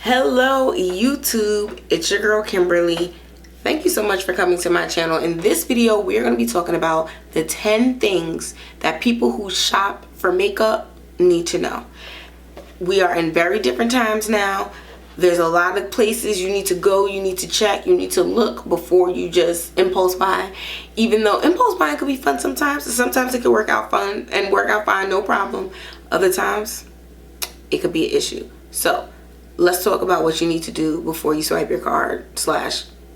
Hello YouTube, it's your girl Kimberly. Thank you so much for coming to my channel. In this video, we're going to be talking about the 10 things that people who shop for makeup need to know. We are in very different times now. There's a lot of places you need to go, you need to check, you need to look before you just impulse buy. Even though impulse buying could be fun sometimes, and sometimes it could work out fun and work out fine, no problem. Other times, it could be an issue. So, let's talk about what you need to do before you swipe your card /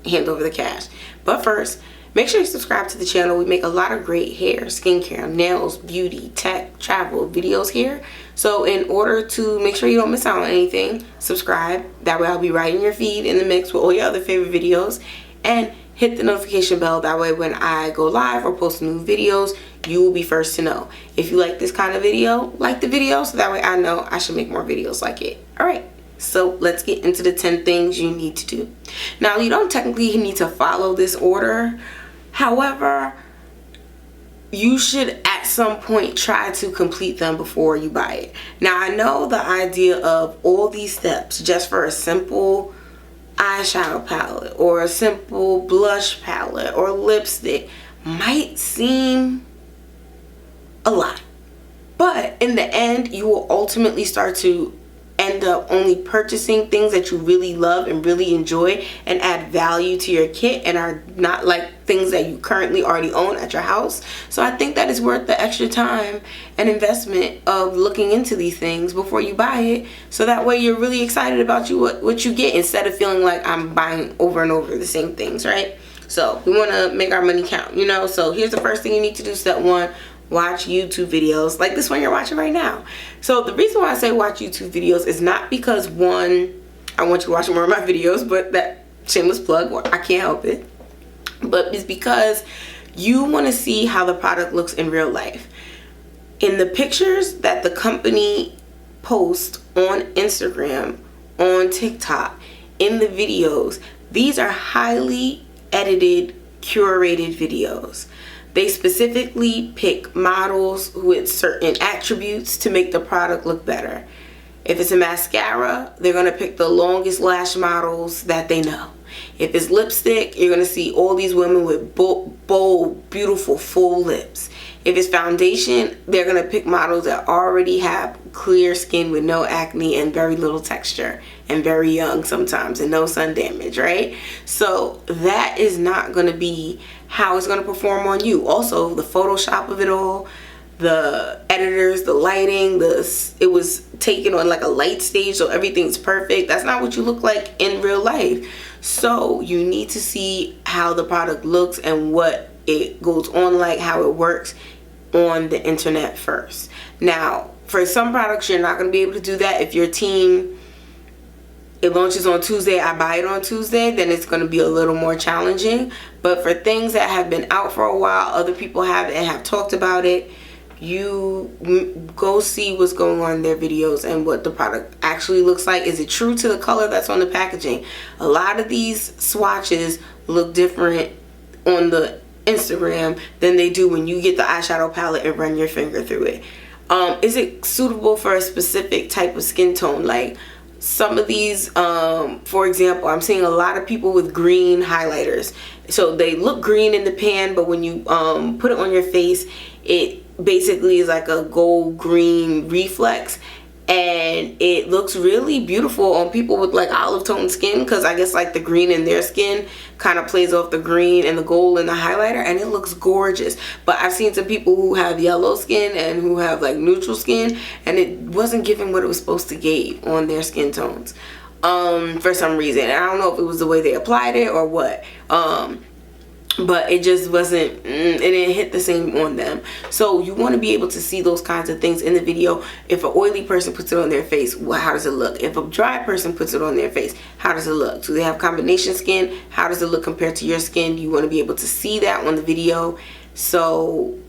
hand over the cash. But first, make sure you subscribe to the channel. We make a lot of great hair, skincare, nails, beauty, tech, travel videos here. So in order to make sure you don't miss out on anything, subscribe. That way I'll be right in your feed in the mix with all your other favorite videos. And hit the notification bell. That way when I go live or post new videos, you will be first to know. If you like this kind of video, like the video, so that way I know I should make more videos like it. Alright. So let's get into the 10 things you need to do. Now, you don't technically need to follow this order. However, you should at some point try to complete them before you buy it. Now, I know the idea of all these steps just for a simple eyeshadow palette or a simple blush palette or lipstick might seem a lot. But in the end, you will ultimately start to end up only purchasing things that you really love and really enjoy and add value to your kit and are not like things that you currently already own at your house. So I think that is worth the extra time and investment of looking into these things before you buy it, so that way you're really excited about what you get instead of feeling like I'm buying over and over the same things, right? So we want to make our money count, you know. So here's the first thing you need to do. Step 1, watch YouTube videos like this one you're watching right now. So the reason why I say watch YouTube videos is not because, one, I want you to watch more of my videos, but that shameless plug, I can't help it, but it's because you want to see how the product looks in real life. In the pictures that the company posts on Instagram, on TikTok, in the videos, these are highly edited, curated videos. They specifically pick models with certain attributes to make the product look better. If it's a mascara, they're going to pick the longest lash models that they know. If it's lipstick, you're going to see all these women with bold, beautiful, full lips. If it's foundation, they're going to pick models that already have clear skin with no acne and very little texture and very young sometimes and no sun damage, right? So that is not going to be how it's going to perform on you. Also, the Photoshop of it all, the editors, the lighting, it was taken on like a light stage, so everything's perfect. That's not what you look like in real life. So you need to see how the product looks and what it goes on like, how it works on the internet first. Now, for some products, you're not going to be able to do that. If your team, it launches on Tuesday, I buy it on Tuesday, then it's going to be a little more challenging. But for things that have been out for a while, other people have and have talked about it, you go see what's going on in their videos and what the product actually looks like. Is it true to the color that's on the packaging? A lot of these swatches look different on the Instagram than they do when you get the eyeshadow palette and run your finger through it. Is it suitable for a specific type of skin tone? Like some of these, for example, I'm seeing a lot of people with green highlighters. So they look green in the pan, but when you put it on your face, it basically is like a gold green reflex, and it looks really beautiful on people with like olive tone skin, because I guess like the green in their skin kind of plays off the green and the gold in the highlighter, and it looks gorgeous. But I've seen some people who have yellow skin and who have like neutral skin, and it wasn't giving what it was supposed to give on their skin tones for some reason. And I don't know if it was the way they applied it or what, but it just wasn't, it didn't hit the same on them. So you want to be able to see those kinds of things in the video. If an oily person puts it on their face, well, how does it look? If a dry person puts it on their face, how does it look? Do they have combination skin? How does it look compared to your skin? You want to be able to see that on the video. So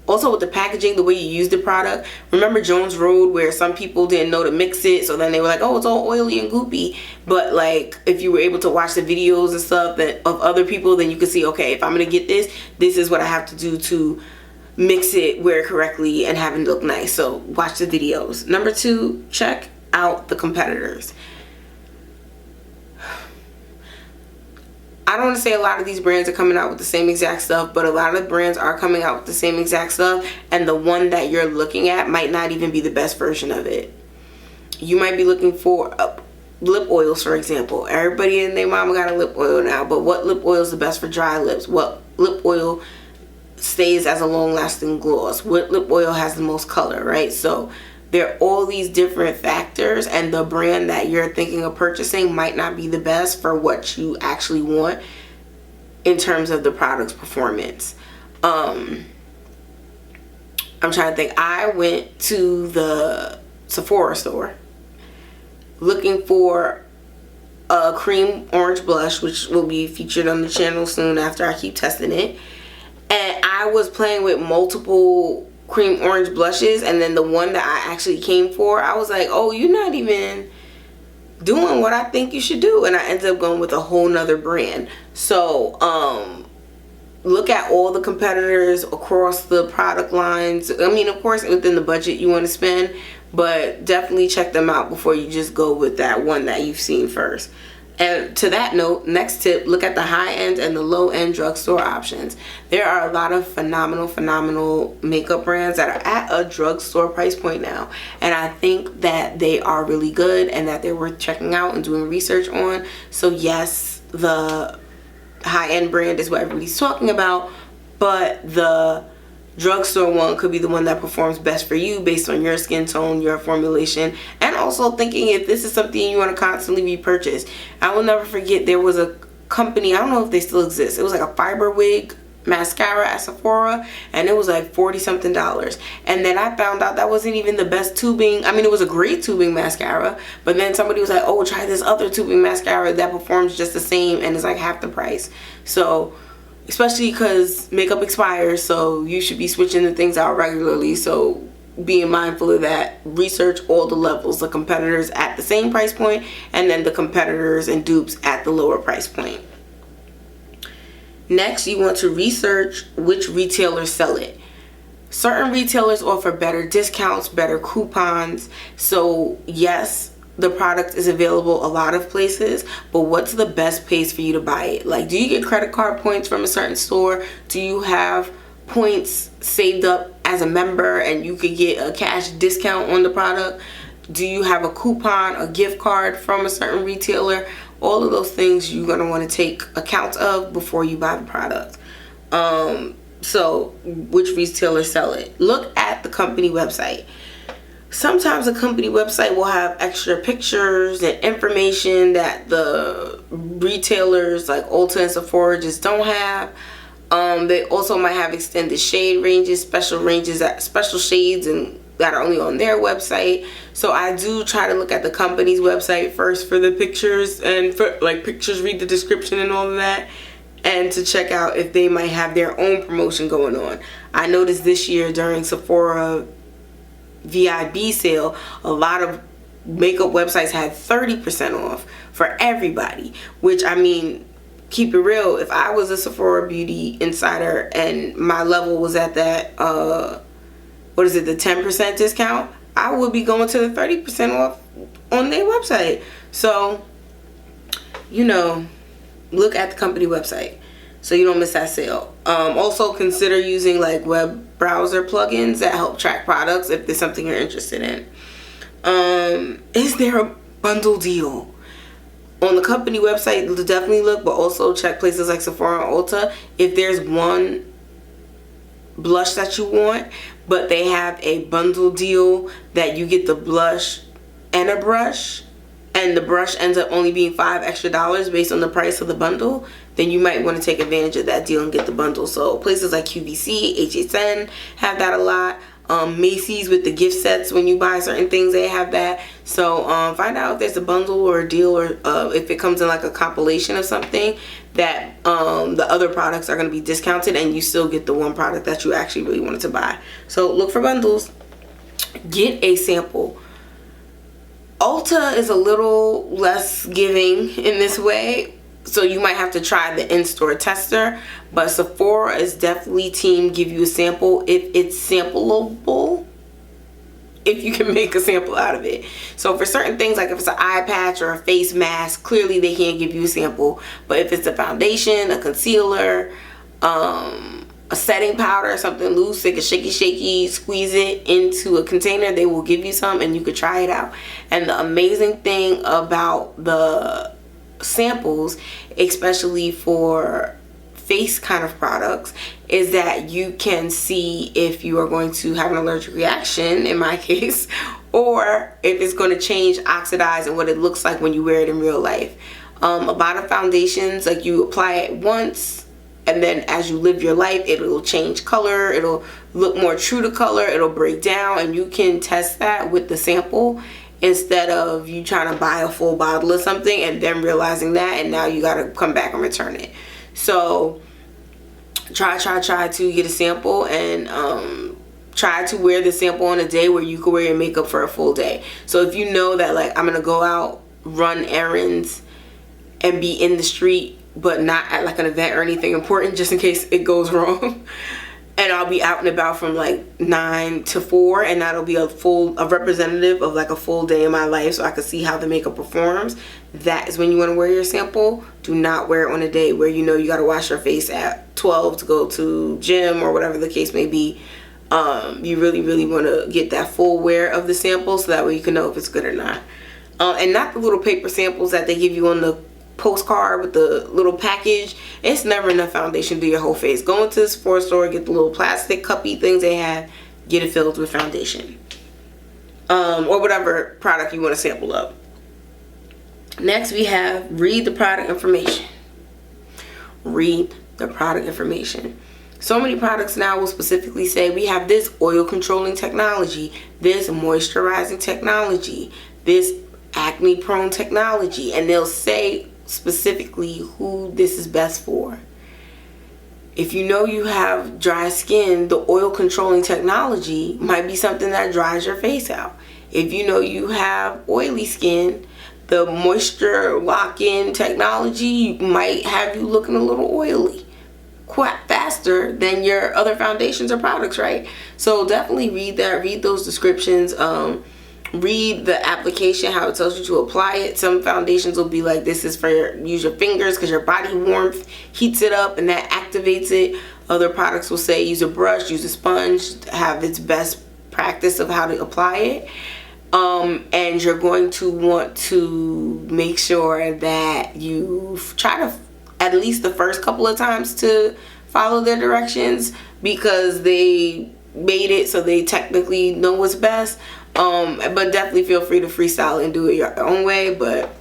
also with the packaging, the way you use the product. Remember Jones Road, where some people didn't know to mix it, so then they were like, oh, it's all oily and goopy. But like, if you were able to watch the videos and stuff of other people, then you could see, okay, if I'm gonna get this is what I have to do to mix it, wear it correctly, and have it look nice. So watch the videos. Number 2, check out the competitors. I don't want to say a lot of these brands are coming out with the same exact stuff, but a lot of brands are coming out with the same exact stuff, and the one that you're looking at might not even be the best version of it. You might be looking for lip oils, for example. Everybody and their mama got a lip oil now, but what lip oil is the best for dry lips? What lip oil stays as a long-lasting gloss? What lip oil has the most color, right? So there are all these different factors, and the brand that you're thinking of purchasing might not be the best for what you actually want in terms of the product's performance. I'm trying to think. I went to the Sephora store looking for a cream orange blush, which will be featured on the channel soon after I keep testing it. And I was playing with multiple cream orange blushes, and then the one that I actually came for, I was like, oh, you're not even doing what I think you should do. And I ended up going with a whole nother brand. So look at all the competitors across the product lines. I mean, of course, within the budget you want to spend, but definitely check them out before you just go with that one that you've seen first. And to that note, next tip, look at the high-end and the low-end drugstore options. There are a lot of phenomenal makeup brands that are at a drugstore price point now. And I think that they are really good and that they're worth checking out and doing research on. So yes, the high-end brand is what everybody's talking about, but the drugstore one could be the one that performs best for you based on your skin tone, your formulation, and also thinking if this is something you want to constantly repurchase. I will never forget, there was a company, I don't know if they still exist, it was like a fiber wig mascara at Sephora, and it was like $40 something. And then I found out that wasn't even the best tubing. I mean, it was a great tubing mascara, but then somebody was like, oh, try this other tubing mascara that performs just the same and is like half the price. So especially because makeup expires, so you should be switching the things out regularly. So being mindful of that, research all the levels, the competitors at the same price point, and then the competitors and dupes at the lower price point. Next, you want to research which retailers sell it. Certain retailers offer better discounts, better coupons. So yes, the product is available a lot of places, but what's the best place for you to buy it? Like, do you get credit card points from a certain store? Do you have points saved up as a member and you could get a cash discount on the product? Do you have a coupon, a gift card from a certain retailer? All of those things you're going to want to take account of before you buy the product. So which retailers sell it? Look at the company website. Sometimes a company website will have extra pictures and information that the retailers like Ulta and Sephora just don't have. They also might have extended shade ranges, special shades and that are only on their website. So I do try to look at the company's website first for the pictures, and for like pictures, read the description and all of that, and to check out if they might have their own promotion going on. I noticed this year during Sephora VIB sale, a lot of makeup websites had 30% off for everybody, which, I mean, keep it real, if I was a Sephora Beauty insider and my level was at that the 10% discount, I would be going to the 30% off on their website. So, you know, look at the company website so you don't miss that sale. Also consider using like web browser plugins that help track products if there's something you're interested in. Is there a bundle deal? On the company website, definitely look, but also check places like Sephora and Ulta. If there's one blush that you want, but they have a bundle deal that you get the blush and a brush, and the brush ends up only being $5 extra based on the price of the bundle, then you might want to take advantage of that deal and get the bundle. So places like QVC, HSN have that a lot. Macy's with the gift sets, when you buy certain things, they have that. So find out if there's a bundle or a deal, or if it comes in like a compilation of something that the other products are going to be discounted and you still get the one product that you actually really wanted to buy. So look for bundles. Get a sample. Ulta is a little less giving in this way, so you might have to try the in-store tester, but Sephora is definitely team give you a sample if it's sampleable. if you can make a sample out of it. So for certain things, like if it's an eye patch or a face mask, clearly they can't give you a sample. But if it's a foundation, a concealer, a setting powder, something loose, they can shaky, squeeze it into a container, they will give you some and you could try it out. And the amazing thing about the samples, especially for face kind of products, is that you can see if you are going to have an allergic reaction, in my case, or if it's going to change, oxidize, and what it looks like when you wear it in real life. A lot of foundations, like you apply it once, and then as you live your life, it'll change color, it'll look more true to color, it'll break down, and you can test that with the sample instead of you trying to buy a full bottle of something and then realizing that, and now you got to come back and return it. So try to get a sample, and try to wear the sample on a day where you can wear your makeup for a full day. So if you know that, like, I'm gonna go out, run errands, and be in the street, but not at like an event or anything important, just in case it goes wrong. And I'll be out and about from like 9 to 4, and that'll be a representative of like a full day in my life, so I can see how the makeup performs. That is when you want to wear your sample. Do not wear it on a day where you know you got to wash your face at 12 to go to gym or whatever the case may be. You really want to get that full wear of the sample, so that way you can know if it's good or not. And not the little paper samples that they give you on the postcard with the little package. It's never enough foundation to do your whole face. Go into the Sephora store, get the little plastic cuppy things they have, get it filled with foundation, or whatever product you want to sample up. Next we have read the product information. Read the product information. So many products now will specifically say we have this oil controlling technology, this moisturizing technology, this acne prone technology, and they'll say specifically who this is best for. If you know you have dry skin, the oil controlling technology might be something that dries your face out. If you know you have oily skin, the moisture lock-in technology might have you looking a little oily quite faster than your other foundations or products, right? So definitely read that, read those descriptions. Read the application, how it tells you to apply it. Some foundations will be like, this is for use your fingers because your body warmth heats it up and that activates it. Other products will say use a brush, use a sponge, have its best practice of how to apply it. And you're going to want to make sure that you try to, at least the first couple of times, to follow their directions, because they made it so they technically know what's best. But definitely feel free to freestyle and do it your own way. But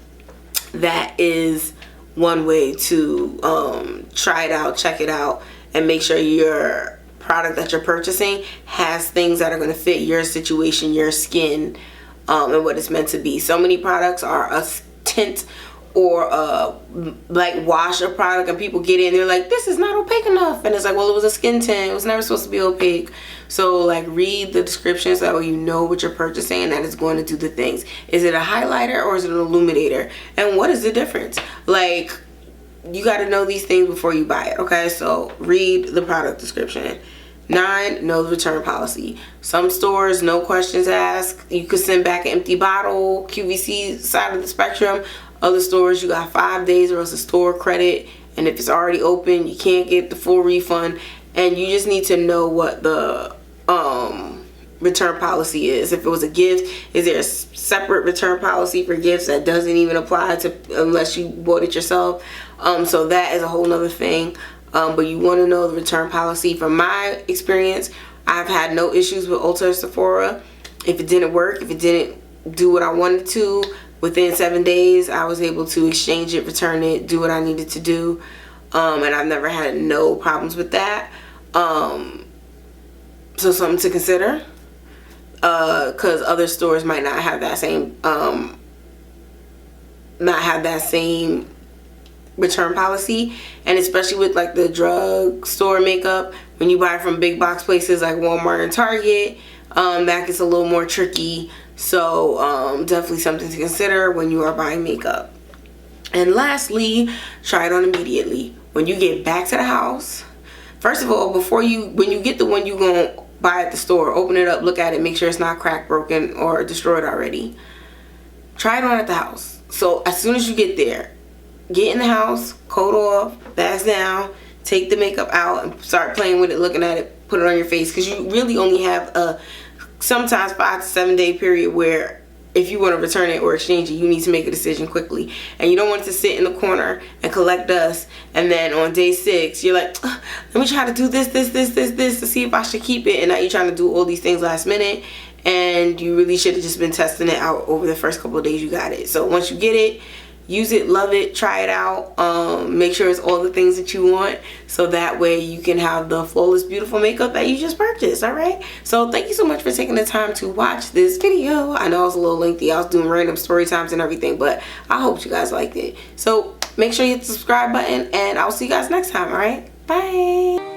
that is one way to try it out, check it out, and make sure your product that you're purchasing has things that are going to fit your situation, your skin, and what it's meant to be. So many products are a tint or like wash a product, and people get in, they're like, this is not opaque enough, and it's like, well, it was a skin tint, it was never supposed to be opaque. So like, read the descriptions so you know what you're purchasing and that it's going to do the things. Is it a highlighter or is it an illuminator, and what is the difference? Like, you got to know these things before you buy it. Okay, so read the product description. 9, know the return policy. Some stores, no questions asked, you could send back an empty bottle, QVC side of the spectrum. Other stores, you got 5 days or else a store credit, and if it's already open, you can't get the full refund. And you just need to know what the return policy is. If it was a gift, is there a separate return policy for gifts that doesn't even apply to unless you bought it yourself? So that is a whole nother thing. But you want to know the return policy. From my experience, I've had no issues with Ulta or Sephora. If it didn't work, if it didn't do what I wanted to, within 7 days, I was able to exchange it, return it, do what I needed to do. And I've never had no problems with that. So something to consider. Because other stores might not have that same return policy. And especially with like the drugstore makeup, when you buy from big box places like Walmart and Target, that gets a little more tricky. So definitely something to consider when you are buying makeup. And lastly, try it on immediately. When you get back to the house, first of all, when you get the one you're going to buy at the store. Open it up, look at it, make sure it's not cracked, broken, or destroyed already. Try it on at the house. So as soon as you get there, get in the house, coat off, bags down, take the makeup out and start playing with it, looking at it, put it on your face, because you really only have a sometimes 5 to 7 day period where if you want to return it or exchange it, you need to make a decision quickly. And you don't want it to sit in the corner and collect dust, and then on day 6 you're like, let me try to do this to see if I should keep it, and now you're trying to do all these things last minute, and you really should have just been testing it out over the first couple of days you got it. So once you get it, use it, love it, try it out, make sure it's all the things that you want, so that way you can have the flawless, beautiful makeup that you just purchased. All right, so thank you so much for taking the time to watch this video. I know it was a little lengthy, I was doing random story times and everything, but I hope you guys liked it. So make sure you hit the subscribe button, and I'll see you guys next time. All right, bye.